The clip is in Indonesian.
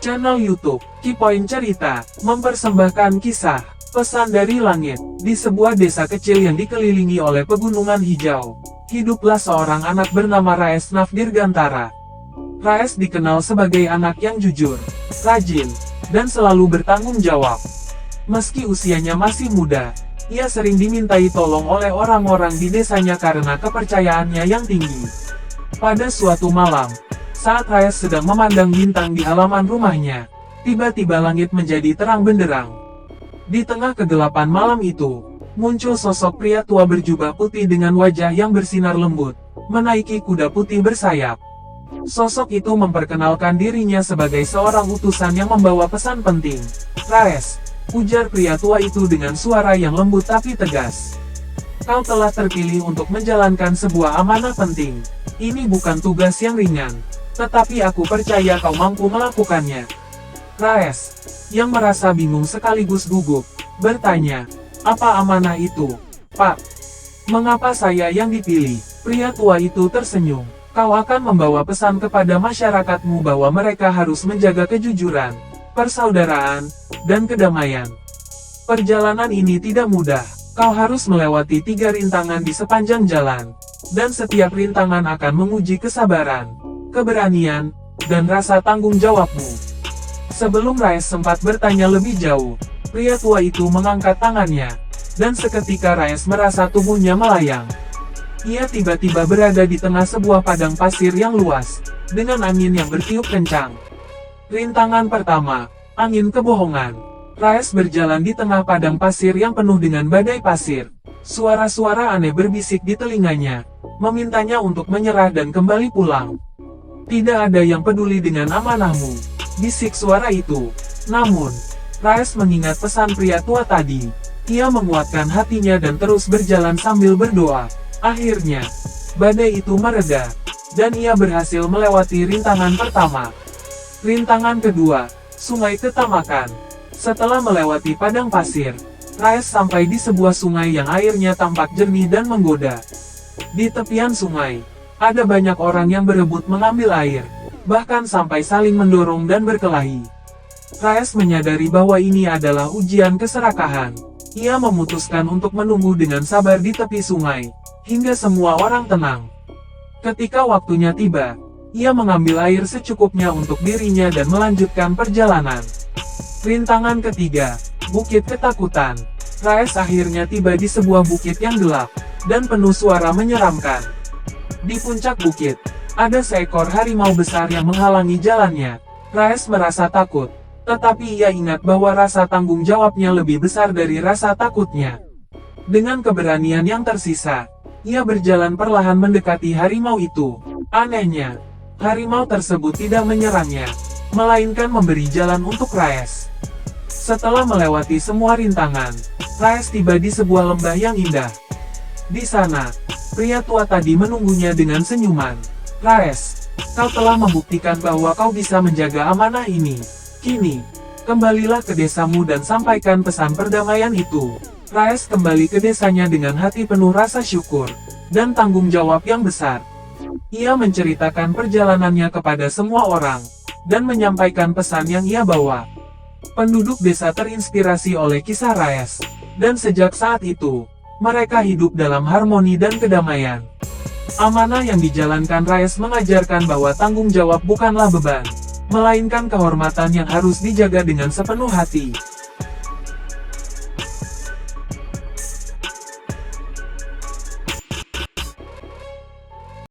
Channel YouTube Kipoin Cerita mempersembahkan kisah Pesan dari Langit. Di sebuah desa kecil yang dikelilingi oleh pegunungan hijau, hiduplah seorang anak bernama Raes Nafdirgantara. Raes dikenal sebagai anak yang jujur, rajin, dan selalu bertanggung jawab. Meski usianya masih muda, ia sering dimintai tolong oleh orang-orang di desanya karena kepercayaannya yang tinggi. Pada suatu malam, saat Raes sedang memandang bintang di halaman rumahnya, tiba-tiba langit menjadi terang benderang. Di tengah kegelapan malam itu, muncul sosok pria tua berjubah putih dengan wajah yang bersinar lembut, menaiki kuda putih bersayap. Sosok itu memperkenalkan dirinya sebagai seorang utusan yang membawa pesan penting. "Raes," ujar pria tua itu dengan suara yang lembut tapi tegas. "Kau telah terpilih untuk menjalankan sebuah amanah penting. Ini bukan tugas yang ringan, tetapi aku percaya kau mampu melakukannya." Raes, yang merasa bingung sekaligus gugup, bertanya, "Apa amanah itu, Pak? Mengapa saya yang dipilih?" Pria tua itu tersenyum. "Kau akan membawa pesan kepada masyarakatmu bahwa mereka harus menjaga kejujuran, persaudaraan, dan kedamaian. Perjalanan ini tidak mudah. Kau harus melewati 3 rintangan di sepanjang jalan, dan setiap rintangan akan menguji kesabaran, keberanian, dan rasa tanggung jawabmu." Sebelum Raes sempat bertanya lebih jauh, pria tua itu mengangkat tangannya, dan seketika Raes merasa tubuhnya melayang. Ia tiba-tiba berada di tengah sebuah padang pasir yang luas, dengan angin yang bertiup kencang. Rintangan pertama, angin kebohongan. Raes berjalan di tengah padang pasir yang penuh dengan badai pasir. Suara-suara aneh berbisik di telinganya, memintanya untuk menyerah dan kembali pulang. "Tidak ada yang peduli dengan amanahmu," bisik suara itu. Namun, Raes mengingat pesan pria tua tadi. Ia menguatkan hatinya dan terus berjalan sambil berdoa. Akhirnya, badai itu mereda, dan ia berhasil melewati rintangan pertama. Rintangan kedua, Sungai Ketamakan. Setelah melewati padang pasir, Raes sampai di sebuah sungai yang airnya tampak jernih dan menggoda. Di tepian sungai, ada banyak orang yang berebut mengambil air, bahkan sampai saling mendorong dan berkelahi. Raes menyadari bahwa ini adalah ujian keserakahan. Ia memutuskan untuk menunggu dengan sabar di tepi sungai, hingga semua orang tenang. Ketika waktunya tiba, ia mengambil air secukupnya untuk dirinya dan melanjutkan perjalanan. Rintangan ketiga, Bukit Ketakutan. Raes akhirnya tiba di sebuah bukit yang gelap, dan penuh suara menyeramkan. Di puncak bukit, ada seekor harimau besar yang menghalangi jalannya. Raes merasa takut, tetapi ia ingat bahwa rasa tanggung jawabnya lebih besar dari rasa takutnya. Dengan keberanian yang tersisa, ia berjalan perlahan mendekati harimau itu. Anehnya, harimau tersebut tidak menyerangnya, melainkan memberi jalan untuk Raes. Setelah melewati semua rintangan, Raes tiba di sebuah lembah yang indah. Di sana, pria tua tadi menunggunya dengan senyuman. "Raes, kau telah membuktikan bahwa kau bisa menjaga amanah ini. Kini, kembalilah ke desamu dan sampaikan pesan perdamaian itu." Raes kembali ke desanya dengan hati penuh rasa syukur, dan tanggung jawab yang besar. Ia menceritakan perjalanannya kepada semua orang, dan menyampaikan pesan yang ia bawa. Penduduk desa terinspirasi oleh kisah Raes, dan sejak saat itu, mereka hidup dalam harmoni dan kedamaian. Amanah yang dijalankan Raes mengajarkan bahwa tanggung jawab bukanlah beban, melainkan kehormatan yang harus dijaga dengan sepenuh hati.